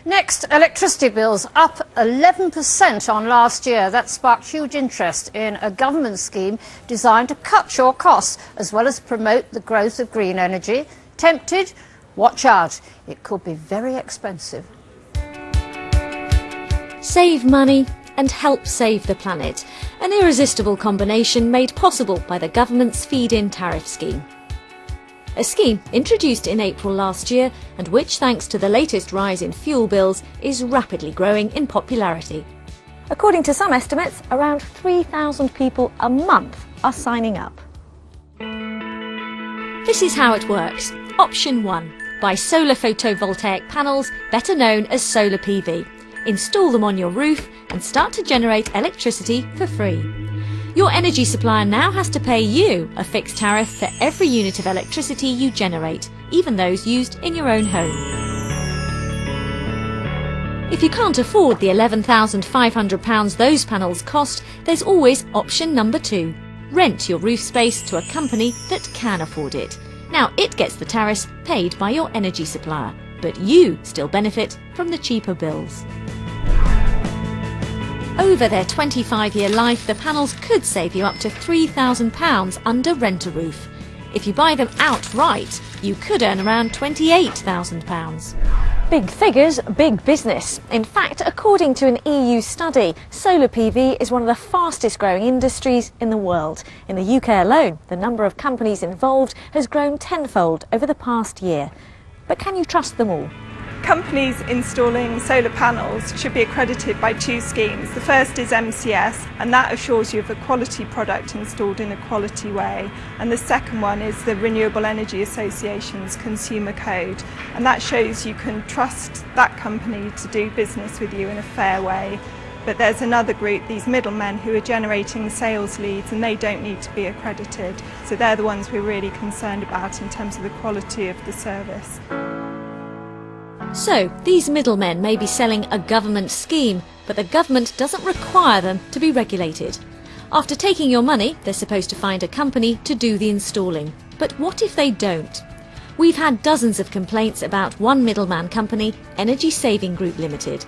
Next, electricity bills up 11% on last year. That sparked huge interest in a government scheme designed to cut your costs as well as promote the growth of green energy. Tempted? Watch out. It could be very expensive. Save money and help save the planet. An irresistible combination made possible by the government's feed-in tariff scheme. A scheme introduced in April last year and which, thanks to the latest rise in fuel bills, is rapidly growing in popularity. According to some estimates, around 3,000 people a month are signing up. This is how it works. Option 1. Buy solar photovoltaic panels, better known as solar PV. Install them on your roof and start to generate electricity for free. Your energy supplier now has to pay you a fixed tariff for every unit of electricity you generate, even those used in your own home. If you can't afford the £11,500 those panels cost, there's always option number 2. Rent your roof space to a company that can afford it. Now it gets the tariffs paid by your energy supplier, but you still benefit from the cheaper bills. Over their 25-year life, the panels could save you up to £3,000 under rent-a-roof. If you buy them outright, you could earn around £28,000. Big figures, big business. In fact, according to an EU study, solar PV is one of the fastest growing industries in the world. In the UK alone, the number of companies involved has grown tenfold over the past year. But can you trust them all? Companies installing solar panels should be accredited by 2 schemes. The first is MCS, and that assures you of a quality product installed in a quality way. And the second one is the Renewable Energy Association's Consumer Code, and that shows you can trust that company to do business with you in a fair way. But there's another group, these middlemen, who are generating sales leads, and they don't need to be accredited. So they're the ones we're really concerned about in terms of the quality of the service. So, these middlemen may be selling a government scheme, but the government doesn't require them to be regulated. After taking your money, they're supposed to find a company to do the installing. But what if they don't? We've had dozens of complaints about one middleman company, Energy Saving Group Limited.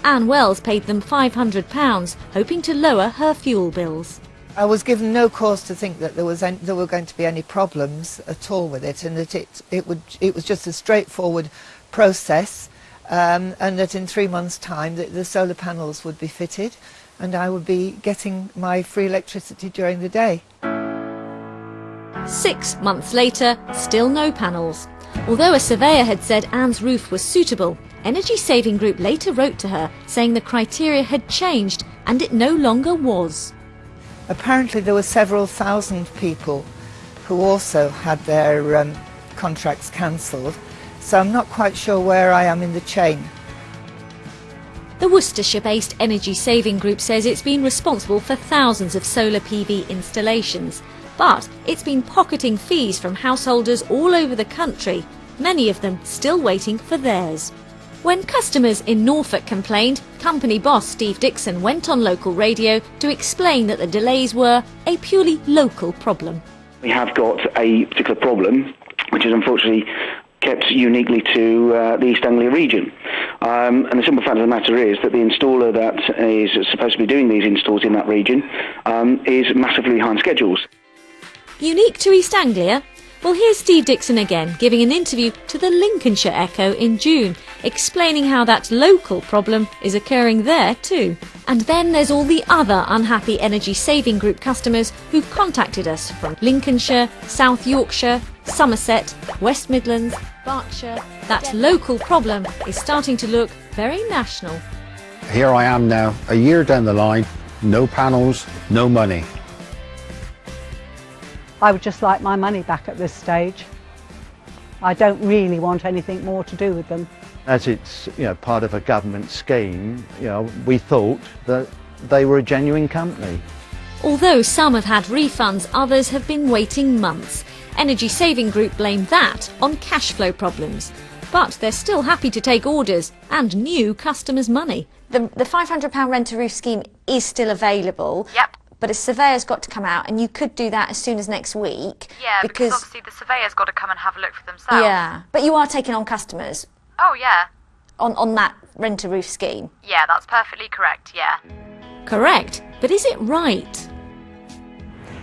Anne Wells paid them £500, hoping to lower her fuel bills. I was given no cause to think that there were going to be any problems at all with it, and that it was just a straightforward process, and that in 3 months' time the solar panels would be fitted and I would be getting my free electricity during the day. 6 months later, still no panels. Although a surveyor had said Anne's roof was suitable, Energy Saving Group later wrote to her saying the criteria had changed and it no longer was. Apparently there were several thousand people who also had their contracts cancelled, so I'm not quite sure where I am in the chain. The Worcestershire-based Energy Saving Group says it's been responsible for thousands of solar PV installations, but it's been pocketing fees from householders all over the country, many of them still waiting for theirs. When customers in Norfolk complained, company boss Steve Dixon went on local radio to explain that the delays were a purely local problem. We have got a particular problem, which is unfortunately kept uniquely to the East Anglia region. And the simple fact of the matter is that the installer that is supposed to be doing these installs in that region is massively behind schedules. Unique to East Anglia? Well, here's Steve Dixon again, giving an interview to the Lincolnshire Echo in June, explaining how that local problem is occurring there too. And then there's all the other unhappy Energy Saving Group customers who've contacted us from Lincolnshire, South Yorkshire, Somerset, West Midlands, Berkshire. That local problem is starting to look very national. Here I am now, a year down the line, no panels, no money. I would just like my money back at this stage. I don't really want anything more to do with them. As it's part of a government scheme, we thought that they were a genuine company. Although some have had refunds, others have been waiting months. Energy Saving Group blame that on cash flow problems. But they're still happy to take orders and new customers' money. The £500 rent-a-roof scheme is still available. Yep. But a surveyor's got to come out, and you could do that as soon as next week. Yeah, because obviously the surveyor's got to come and have a look for themselves. Yeah, but you are taking on customers. Oh, yeah. on that rent-a-roof scheme? Yeah, that's perfectly correct, yeah. Correct, but is it right?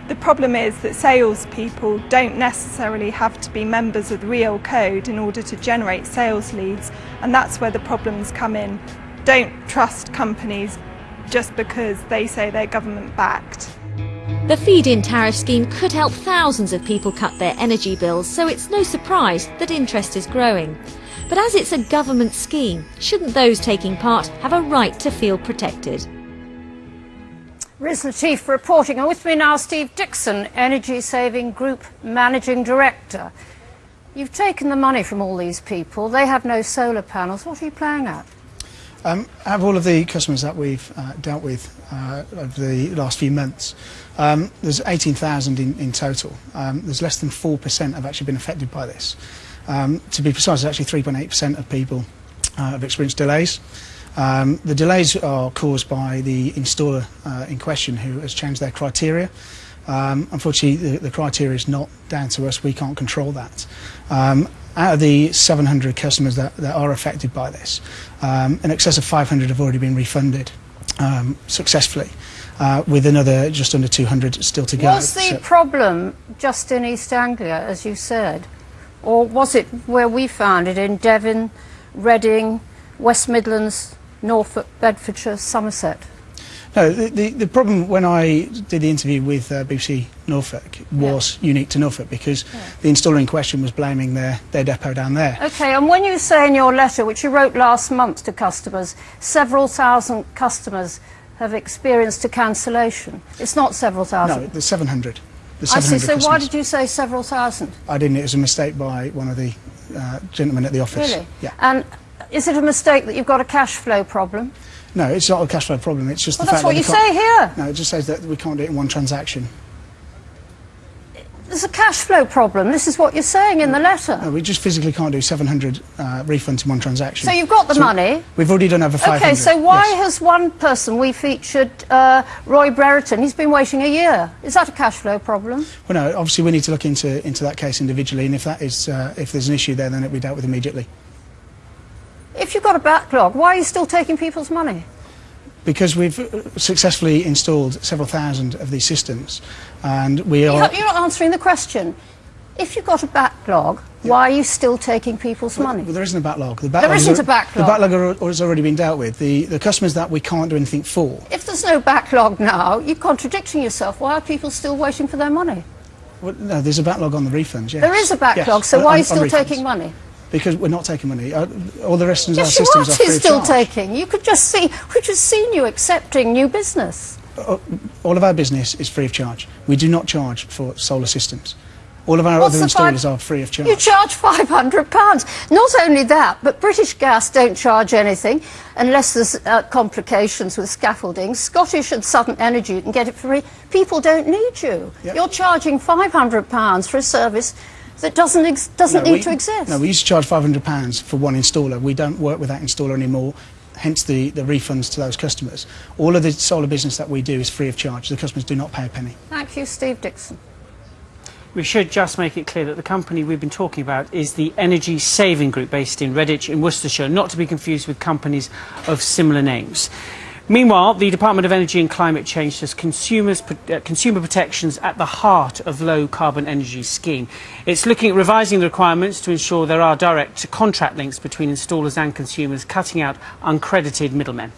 The problem is that salespeople don't necessarily have to be members of the real code in order to generate sales leads, and that's where the problems come in. Don't trust companies just because they say they're government-backed. The feed-in tariff scheme could help thousands of people cut their energy bills, so it's no surprise that interest is growing. But as it's a government scheme, shouldn't those taking part have a right to feel protected? Riz Latif reporting. And with me now, Steve Dixon, Energy Saving Group Managing Director. You've taken the money from all these people. They have no solar panels. What are you playing at? Out of all of the customers that we've dealt with over the last few months, there's 18,000 in total. There's less than 4% have actually been affected by this. To be precise, actually 3.8% of people have experienced delays. The delays are caused by the installer in question, who has changed their criteria. Unfortunately, the criteria is not down to us. We can't control that. Out of the 700 customers that are affected by this, in excess of 500 have already been refunded successfully, with another just under 200 still to go. Was the problem just in East Anglia, as you said, or was it where we found it in Devon, Reading, West Midlands, Norfolk, Bedfordshire, Somerset? No, the problem when I did the interview with BBC Norfolk was unique to Norfolk, because the installer in question was blaming their depot down there. OK, and when you say in your letter, which you wrote last month to customers, several thousand customers have experienced a cancellation. It's not several thousand. No, there's 700. I see, so why did you say several thousand? I didn't, it was a mistake by one of the gentlemen at the office. Really? Yeah. And is it a mistake that you've got a cash flow problem? No, it's not a cash flow problem, it's just the Well, fact that's what you say here. No, it just says that we can't do it in one transaction. There's a cash flow problem. This is what you're saying in the letter. No, we just physically can't do 700 refunds in one transaction. So you've got the money. We've already done over 500. OK, so why has one person, we featured Roy Brereton, he's been waiting a year. Is that a cash flow problem? Well, no, obviously we need to look into that case individually, and if that is, if there's an issue there, then it'll be dealt with immediately. If you've got a backlog, why are you still taking people's money? Because we've successfully installed several thousand of these systems, and we are... You're not answering the question. If you've got a backlog, why are you still taking people's money? Well, there isn't a backlog. There isn't a backlog. The backlog has already been dealt with. The customers that we can't do anything for... If there's no backlog now, you're contradicting yourself. Why are people still waiting for their money? Well, no, there's a backlog on the refunds, yes. There is a backlog, yes, so why are you still refunds. taking money? Because we're not taking money. All the rest of our Yes, systems are free of still charge. taking. You could just see, we've just seen you accepting new business. All of our business is free of charge. We do not charge for solar systems. All of our other installers are free of charge. You charge £500. Not only that, but British Gas don't charge anything unless there's complications with scaffolding. Scottish and Southern Energy, you can get it for free. People don't need you. Yep. You're charging £500 for a service that doesn't need to exist. No, we used to charge £500 for one installer. We don't work with that installer anymore, hence the refunds to those customers. All of the solar business that we do is free of charge. The customers do not pay a penny. Thank you, Steve Dixon. We should just make it clear that the company we've been talking about is the Energy Saving Group based in Redditch in Worcestershire, not to be confused with companies of similar names. Meanwhile, the Department of Energy and Climate Change has consumer protections at the heart of low-carbon energy scheme. It's looking at revising the requirements to ensure there are direct contract links between installers and consumers, cutting out uncredited middlemen.